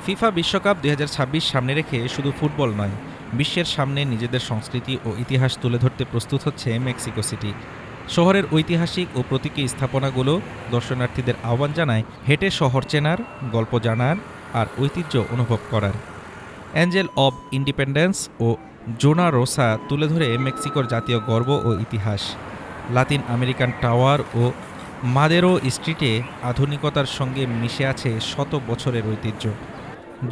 FIFA বিশ্বকাপ ২০২৬ সামনে রেখে শুধু ফুটবল নয়, বিশ্বের সামনে নিজেদের সংস্কৃতি ও ইতিহাস তুলে ধরতে প্রস্তুত হচ্ছে মেক্সিকো সিটি। শহরের ঐতিহাসিক ও প্রতীকী স্থাপনাগুলো দর্শনার্থীদের আহ্বান জানায় হেঁটে শহর চেনার, গল্প জানার আর ঐতিহ্য অনুভব করার। অ্যাঞ্জেল অব ইন্ডিপেন্ডেন্স ও জোনা রোসা তুলে ধরে মেক্সিকোর জাতীয় গর্ব ও ইতিহাস। লাতিন আমেরিকান টাওয়ার ও মাদেরো স্ট্রিটে আধুনিকতার সঙ্গে মিশে আছে শত বছরের ঐতিহ্য।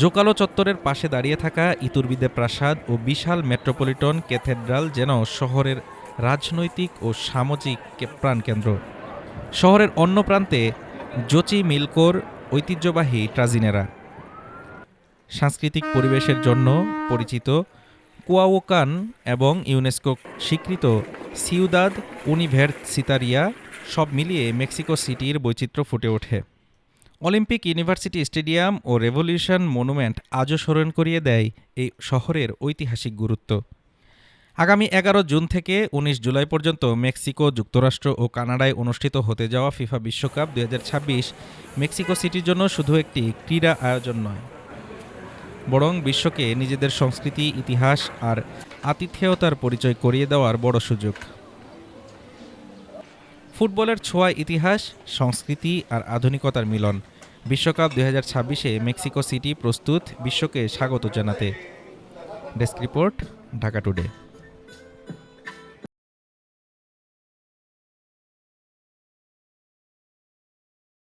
জোকালো চত্বরের পাশে দাঁড়িয়ে থাকা ইতুরবিদে প্রাসাদ ও বিশাল মেট্রোপলিটন ক্যাথেড্রাল যেন শহরের রাজনৈতিক ও সামাজিক প্রাণকেন্দ্র। শহরের অন্য প্রান্তে জোচি মিলকোর ঐতিহ্যবাহী ট্রাজিনেরা। সাংস্কৃতিক পরিবেশের জন্য পরিচিত কুয়াওকান এবং ইউনেস্কো স্বীকৃত সিউদাদ উনিভার্সিতারিয়া সব মিলিয়ে মেক্সিকো সিটির বৈচিত্র্য ফুটে ওঠে। অলিম্পিক ইউনিভার্সিটি স্টেডিয়াম ও রেভলিউশন মনুমেন্ট আজও স্মরণ করিয়ে দেয় এই শহরের ঐতিহাসিক গুরুত্ব। আগামী ১১ জুন থেকে ১৯ জুলাই পর্যন্ত মেক্সিকো, যুক্তরাষ্ট্র ও কানাডায় অনুষ্ঠিত হতে যাওয়া ফিফা বিশ্বকাপ ২০২৬ মেক্সিকো সিটির জন্য শুধু একটি ক্রীড়া আয়োজন নয়, বরং বিশ্বকে নিজেদের সংস্কৃতি, ইতিহাস আর আতিথেয়তার পরিচয় করিয়ে দেওয়ার বড় সুযোগ। ফুটবলের ছোঁয়া ইতিহাস, সংস্কৃতি আর আধুনিকতার মিলন। বিশ্বকাপ ২০২৬-এ মেক্সিকো সিটি প্রস্তুত বিশ্বকে স্বাগত জানাতে। Desk report, Dhaka today.